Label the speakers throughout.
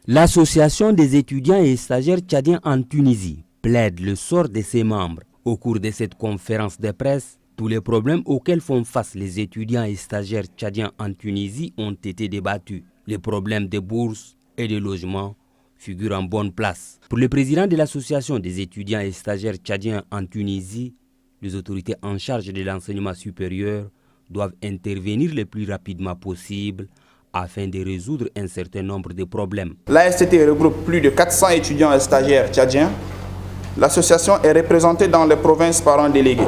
Speaker 1: L'association des étudiants et stagiaires tchadiens en Tunisie plaide le sort de ses membres. Au cours de cette conférence de presse, tous les problèmes auxquels font face les étudiants et stagiaires tchadiens en Tunisie ont été débattus. Les problèmes de bourse et de logement figurent en bonne place. Pour le président de l'association des étudiants et stagiaires tchadiens en Tunisie, les autorités en charge de l'enseignement supérieur doivent intervenir le plus rapidement possible afin de résoudre un certain nombre de problèmes.
Speaker 2: L'ASTT regroupe plus de 400 étudiants et stagiaires tchadiens. L'association est représentée dans les provinces par un délégué.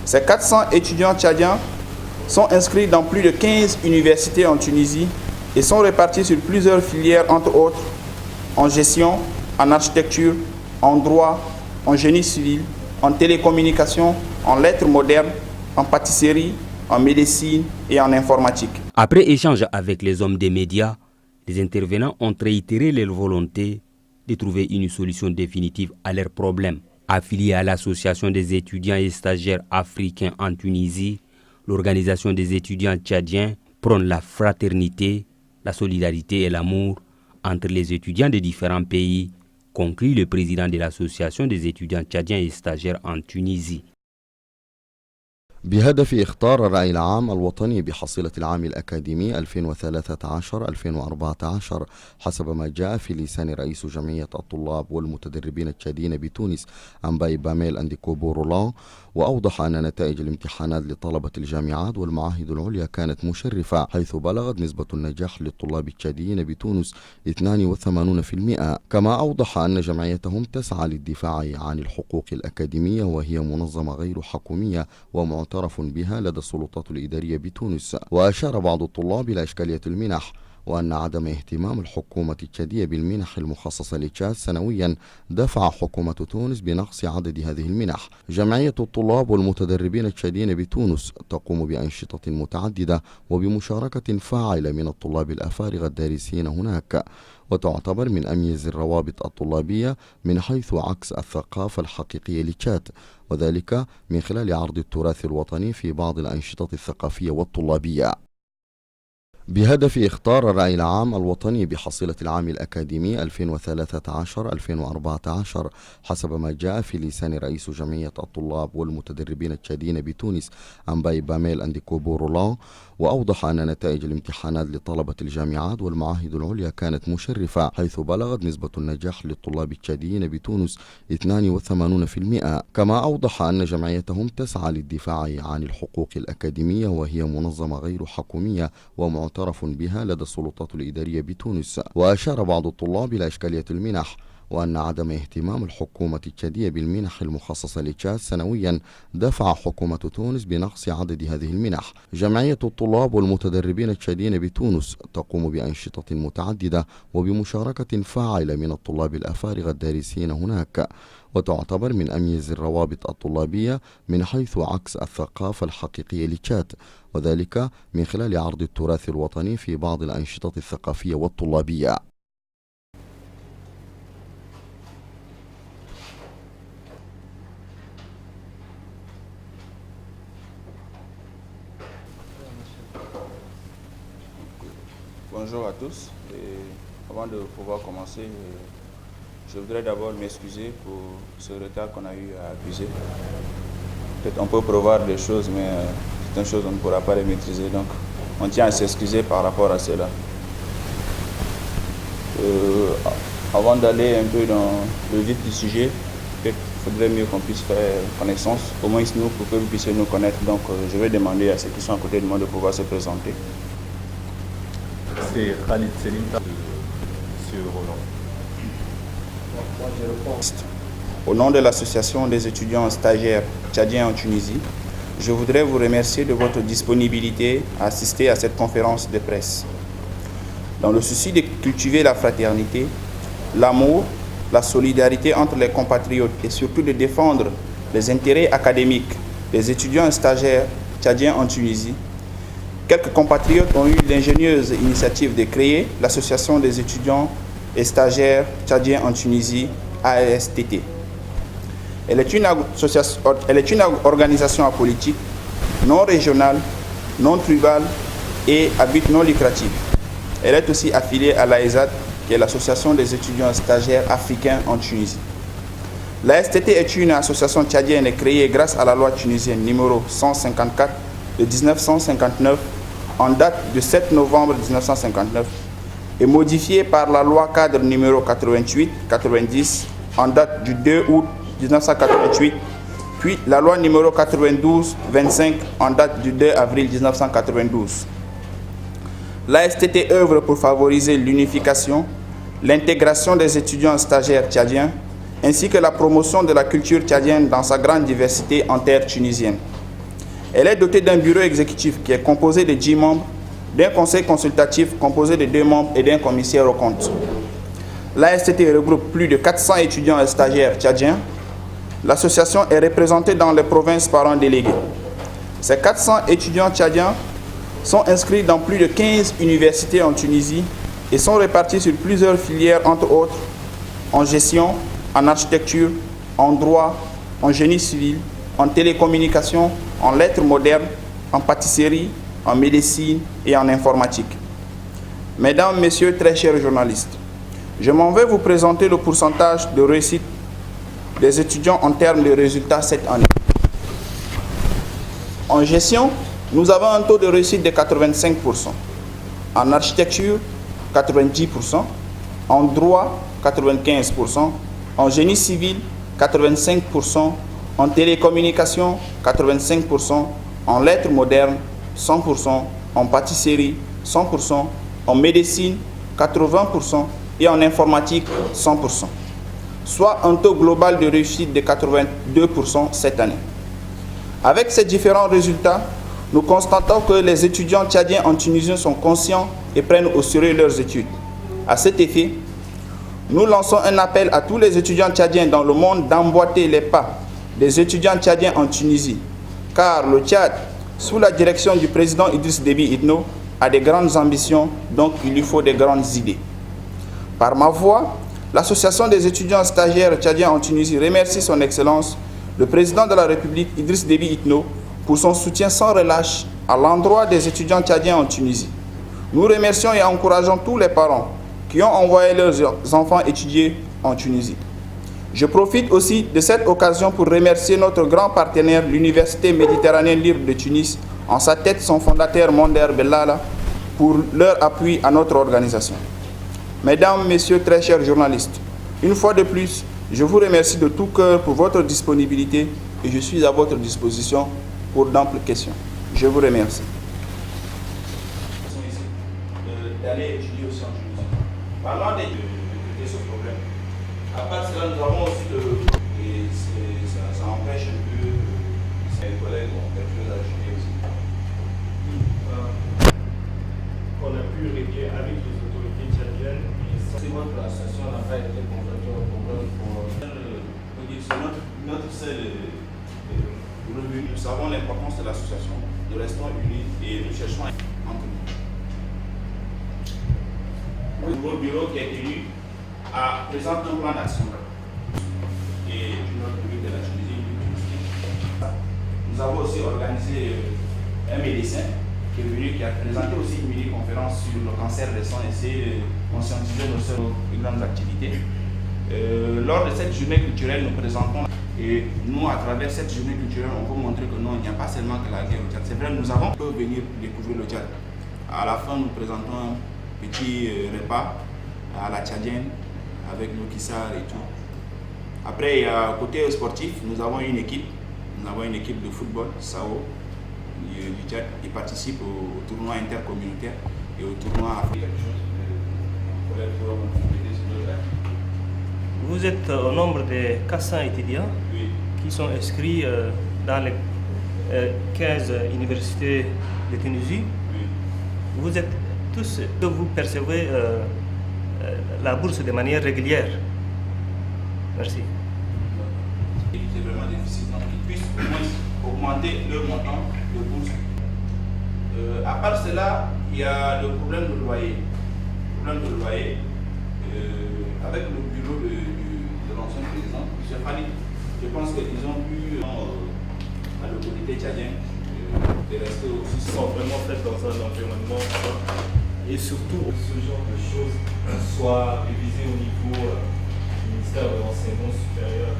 Speaker 2: Ces 400 étudiants tchadiens sont inscrits dans plus de 15 universités en Tunisie et sont répartis sur plusieurs filières, entre autres en gestion, en architecture, en droit, en génie civil, en télécommunication, en lettres modernes, en pâtisserie, en médecine et en informatique.
Speaker 1: Après échange avec les hommes des médias, les intervenants ont réitéré leur volonté de trouver une solution définitive à leurs problèmes. Affiliée à l'Association des étudiants et stagiaires africains en Tunisie, l'Organisation des étudiants tchadiens prône la fraternité, la solidarité et l'amour entre les étudiants de différents pays, conclut le président de l'Association des étudiants tchadiens et stagiaires en Tunisie.
Speaker 3: بهدف إخطار الرأي العام الوطني بحصيلة العام الأكاديمي 2013-2014 حسب ما جاء في لسان رئيس جمعية الطلاب والمتدربين التشاديين بتونس أنباي باميل أنديكوبورولان، وأوضح أن نتائج الامتحانات لطلبة الجامعات والمعاهد العليا كانت مشرفة، حيث بلغت نسبة النجاح للطلاب التشاديين بتونس 82%. كما أوضح أن جمعيتهم تسعى للدفاع عن الحقوق الأكاديمية، وهي منظمة غير حكومية ومعترف بها لدى السلطات الإدارية بتونس. وأشار بعض الطلاب إلى إشكالية المنح، وأن عدم اهتمام الحكومة التشادية بالمنح المخصصة لتشاد سنويا دفع حكومة تونس بنقص عدد هذه المنح. جمعية الطلاب والمتدربين التشاديين بتونس تقوم بأنشطة متعددة وبمشاركة فاعلة من الطلاب الأفارقة الدارسين هناك، وتعتبر من أميز الروابط الطلابية من حيث عكس الثقافة الحقيقية لتشاد، وذلك من خلال عرض التراث الوطني في بعض الأنشطة الثقافية والطلابية. بهدف إخطار الرأي العام الوطني بحصيلة العام الأكاديمي 2013-2014 حسب ما جاء في لسان رئيس جمعية الطلاب والمتدربين التشاديين بتونس أنباي باميل أنديكوبورولان، وأوضح أن نتائج الامتحانات لطلبة الجامعات والمعاهد العليا كانت مشرفة، حيث بلغت نسبة النجاح للطلاب التشاديين بتونس 82%. كما أوضح أن جمعيتهم تسعى للدفاع عن الحقوق الأكاديمية، وهي منظمة غير حكومية ومعترف بها لدى السلطات الإدارية بتونس. وأشار بعض الطلاب إلى إشكالية المنح، وأن عدم اهتمام الحكومة التشادية بالمنح المخصصة لتشاد سنويا دفع حكومة تونس بنقص عدد هذه المنح. جمعية الطلاب والمتدربين التشاديين بتونس تقوم بأنشطة متعددة وبمشاركة فاعلة من الطلاب الأفارقة الدارسين هناك، وتعتبر من أميز الروابط الطلابية من حيث عكس الثقافة الحقيقية لتشاد، وذلك من خلال عرض التراث الوطني في بعض الأنشطة الثقافية والطلابية.
Speaker 2: Bonjour à tous. Et avant de pouvoir commencer, je voudrais d'abord m'excuser pour ce retard qu'on a eu à accuser. Peut-être on peut prévoir des choses, mais certaines choses on ne pourra pas les maîtriser. Donc on tient à s'excuser par rapport à cela. Avant d'aller un peu dans le vif du sujet, peut-être il faudrait mieux qu'on puisse faire connaissance, au moins nous, pour que vous puissiez nous connaître. Donc je vais demander à ceux qui sont à côté de moi de pouvoir se présenter.
Speaker 4: C'est Khalid Selim, M. Roland.
Speaker 2: Au nom de l'association des étudiants stagiaires tchadiens en Tunisie, je voudrais vous remercier de votre disponibilité à assister à cette conférence de presse. Dans le souci de cultiver la fraternité, l'amour, la solidarité entre les compatriotes et surtout de défendre les intérêts académiques des étudiants et stagiaires tchadiens en Tunisie, quelques compatriotes ont eu l'ingénieuse initiative de créer l'Association des étudiants et stagiaires tchadiens en Tunisie, AESTT. Elle est une organisation apolitique, non régionale, non tribale et à but non lucratif. Elle est aussi affiliée à l'AESAT, qui est l'Association des étudiants stagiaires africains en Tunisie. La STT est une association tchadienne créée grâce à la loi tunisienne numéro 154 de 1959 en date de 7 novembre 1959 et modifiée par la loi cadre numéro 88-90 en date du 2 août 1988, puis la loi numéro 92-25 en date du 2 avril 1992. La STT œuvre pour favoriser l'unification, l'intégration des étudiants stagiaires tchadiens, ainsi que la promotion de la culture tchadienne dans sa grande diversité en terre tunisienne. Elle est dotée d'un bureau exécutif qui est composé de 10 membres, d'un conseil consultatif composé de 2 membres et d'un commissaire aux comptes. La STT regroupe plus de 400 étudiants et stagiaires tchadiens. L'association est représentée dans les provinces par un délégué. Ces 400 étudiants tchadiens sont inscrits dans plus de 15 universités en Tunisie et sont répartis sur plusieurs filières, entre autres en gestion, en architecture, en droit, en génie civil, en télécommunications, en lettres modernes, en pâtisserie, en médecine et en informatique. Mesdames, Messieurs, très chers journalistes, je m'en vais vous présenter le pourcentage de réussite des étudiants en termes de résultats cette année. En gestion, nous avons un taux de réussite de 85%. En architecture, 90%. En droit, 95%. En génie civil, 85%. En télécommunications, 85%. En lettres modernes, 100%. En pâtisserie, 100%. En médecine, 80%. Et en informatique, 100%. Soit un taux global de réussite de 82% cette année. Avec ces différents résultats, nous constatons que les étudiants tchadiens en Tunisie sont conscients et prennent au sérieux leurs études. À cet effet, nous lançons un appel à tous les étudiants tchadiens dans le monde d'emboîter les pas des étudiants tchadiens en Tunisie, car le Tchad, sous la direction du président Idriss Déby Itno, a des grandes ambitions, donc il lui faut des grandes idées. Par ma voix, l'Association des étudiants stagiaires tchadiens en Tunisie remercie son Excellence, le président de la République Idriss Déby Itno, pour son soutien sans relâche à l'endroit des étudiants tchadiens en Tunisie. Nous remercions et encourageons tous les parents qui ont envoyé leurs enfants étudier en Tunisie. Je profite aussi de cette occasion pour remercier notre grand partenaire, l'Université méditerranéenne libre de Tunis, en sa tête son fondateur Monder Bellala, pour leur appui à notre organisation. Mesdames, Messieurs, très chers journalistes, une fois de plus, je vous remercie de tout cœur pour votre disponibilité et je suis à votre disposition pour d'amples questions. Je vous remercie. D'aller étudier aussi en Tunisie. Parlant de ce problème, à part cela, nous avons aussi et ça empêche un peu ces collègues ont quelque chose à ajouter aussi.
Speaker 4: On a pu régler avec les autorités tchadiennes.
Speaker 2: C'est votre association n'a pas été convaincue au problème pour notre seul revenu. Nous savons l'importance de l'association, nous restons unis et nous cherchons entre nous. Le nouveau bureau qui est tenu présente un plan d'action et du nord de la Tunisie. Nous avons aussi organisé un médecin qui est venu, qui a présenté aussi une mini-conférence sur le cancer des sangs, essayer de conscientiser nos seules grandes activités. Lors de cette journée culturelle, nous présentons, et nous, à travers cette journée culturelle, on peut montrer que non, il n'y a pas seulement que la guerre au Tchad. C'est vrai, nous avons pu venir découvrir le Tchad. À la fin, nous présentons un petit repas à la tchadienne avec le kissar et tout. Après, côté sportif, nous avons une équipe de football, SAO, du Tchad, qui participe au tournoi intercommunautaire et au tournoi africain.
Speaker 5: Vous êtes au nombre de 400 étudiants qui sont inscrits dans les 15 universités de Tunisie. Vous êtes tous, vous percevez la bourse de manière régulière. Merci.
Speaker 2: C'est vraiment difficile, donc ils puissent au moins augmenter leur montant de bourse. À part cela, il y a le problème de loyer. Avec le bureau de l'ancien président, M. Khalid, je pense qu'ils ont pu, à l'autorité tchadienne, de rester aussi.
Speaker 4: Ils sont vraiment faits dans un environnement et surtout ce genre de choses soit révisé au niveau du ministère de l'enseignement supérieur.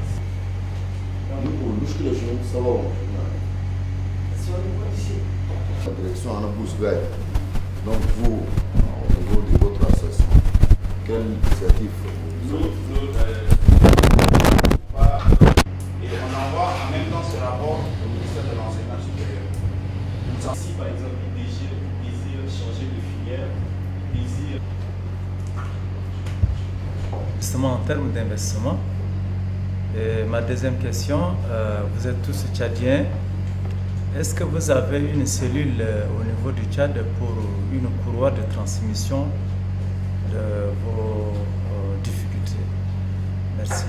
Speaker 3: La direction en a bousculé. Donc vous, au niveau de votre association, quelle initiative vous avez?
Speaker 2: Et on envoie en même temps ce rapport au ministère de l'enseignement supérieur.
Speaker 4: Si par exemple il désire changer de filière, désire...
Speaker 6: Justement en termes d'investissement, et ma deuxième question, vous êtes tous tchadiens. Est-ce que vous avez une cellule au niveau du Tchad pour une courroie de transmission de vos difficultés? Merci.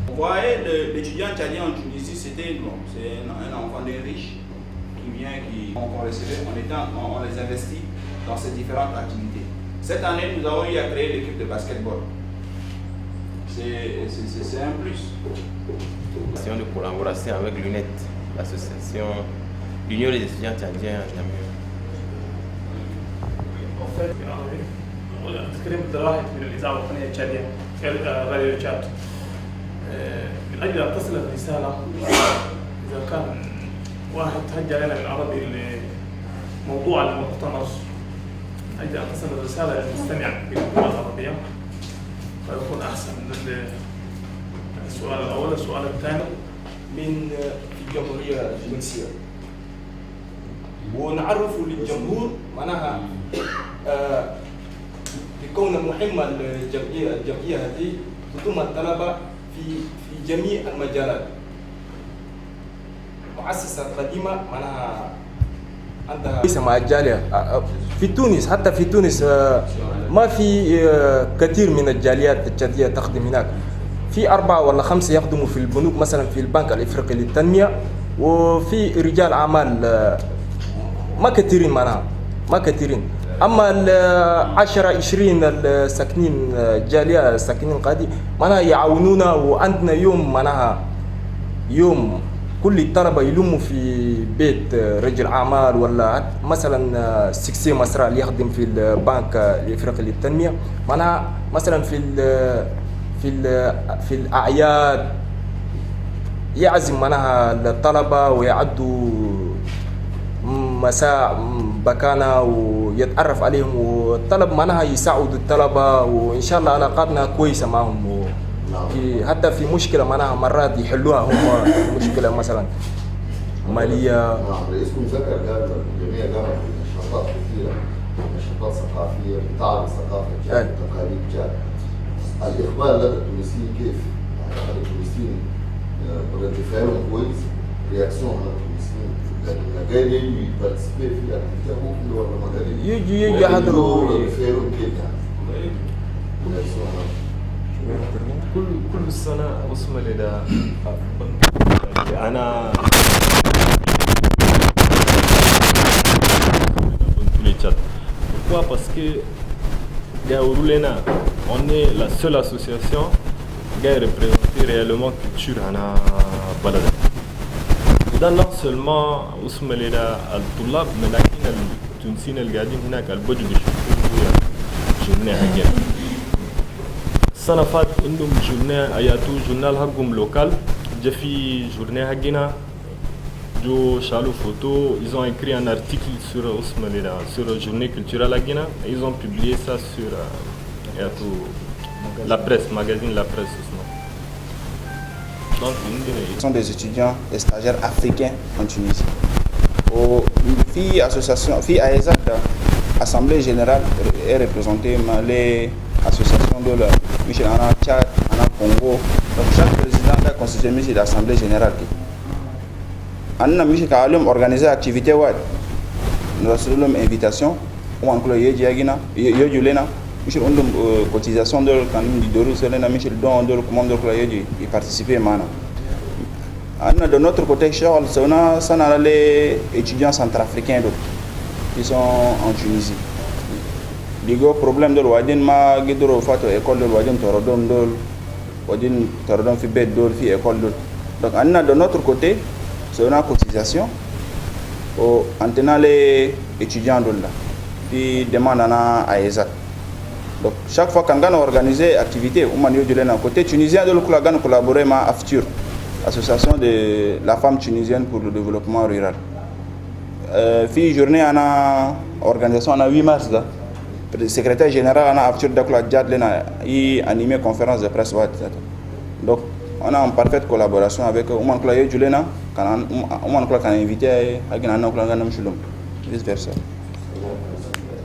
Speaker 2: Vous voyez, l'étudiant tchadien en Tunisie, c'est un enfant des riches qui vient, qu'on recevait, on les investit dans ces différentes activités. Cette année, nous avons eu à créer l'équipe de basketball. C'est un plus.
Speaker 7: De collaboration avec l'UNET, l'association, l'Union des étudiants tchadiens à Namur.
Speaker 4: En fait, تكريم الدراهم من الإذاعة الوطنية التشادية راديو تشاد من أجل أن تصل الرسالة إذا كان واحد تهجى لنا بالعربي لموضوع المؤتمر أجل أن تصل الرسالة للمستمع باللغة العربية فيكون أحسن. السؤال الأول. السؤال الثاني
Speaker 8: من الجمهورية التونسية ونعرف للجمهور معناها لكون مهمة الجمعية هذه تضم الطلبة في جميع المجالات. مؤسسة قديمة معناها عندها ليس مع الجالية في تونس. حتى في تونس ما في كثير من الجاليات التشادية تخدم هناك. في 4 ولا 5 يخدموا في البنوك مثلا في البنك الافريقي للتنميه، وفي رجال اعمال ما كثيرين معناها ما كثيرين. اما ال 10 20 الساكنين الجاليه الساكنين قادي معناها يعاونونا. وعندنا يوم معناها يوم كل الطلبه يلموا في بيت رجل اعمال ولا مثلا سكسي مسرع اللي يخدم في البنك الافريقي للتنميه معناها مثلا في الأعياد يعزم معناها الطلبة ويعدوا مساء بكانا ويتعرف عليهم، والطلب معناها يساعدوا الطلبة، وإن شاء الله علاقاتنا كويسة معهم. حتى في مشكلة معناها مرات يحلوها هم مشكلة مثلا مالية.
Speaker 3: رئيسكم ذكر جميع جامعة نشاطات كثيرة، نشاطات ثقافية بتعرض ثقافة جاد وتقاليد جاد. الإقبال لدى التونسيين كيف؟ يعني التونسيين رد فعلهم كويس، رياكسيون على التونسيين، المجال يجي يبارتيسيبي فيها ممكن ولا مجال
Speaker 8: يجي يحضروا
Speaker 3: رد فعلهم كيف يعني؟ رياكسيون
Speaker 4: كل سنة أسمى لدى أنا tous les Tchad. Pourquoi? Parce que Gaourulena, on est la seule association qui représente réellement la culture à Balada. Non seulement Ousmane Leda al-Toulab, mais aussi les Tunisiens qui sont là, qui sont la journée hagienne. Sanafat indum journée ayatou journal hagum local, j'ai fait journée hagina. Jo Chalou Photo, ils ont écrit un article sur Ousmane Leda, sur la journée culturelle à Guinée, et ils ont publié ça sur la presse, magazine La Presse. Donc,
Speaker 2: ce sont des étudiants et stagiaires africains en Tunisie. Fi association, fi AESAD, Assemblée générale est représentée par les associations de la Michel Anna Tchad, Anna Congo. Donc chaque président a constitué l'Assemblée générale. Anna Michel Kalum organisé activité wad. Nous avons une invitation. On a inclus Yedjagina, Yedjulena. Michel Ondum cotisation de Kanum Didoru, Selena Michel Don, de commande de Yedji, y participer mana. Anna de notre côté, Charles, on a les étudiants centrafricains qui sont en Tunisie. Les gros problèmes de l'Ouadine, ma guidero fato école de l'Ouadine, Torodon Dol, Ouadine, Torodon Fibet Dol, fi école Dol. Donc, on a de notre côté, c'est une cotisation en tenant les étudiants de là. puis demande à ESAT. Donc chaque fois qu'on a organisé activité, on a côté tunisien de l'Oukulagan collaboré avec AFTUR, Association de la femme tunisienne pour le développement rural. Fi journée on a organisation on a 8 mars là. Le secrétaire général on a AFTUR d'Akula Djad a animé conférence de presse. Donc on a en parfaite collaboration avec Oman Klaye Julena, on a invité à vice versa.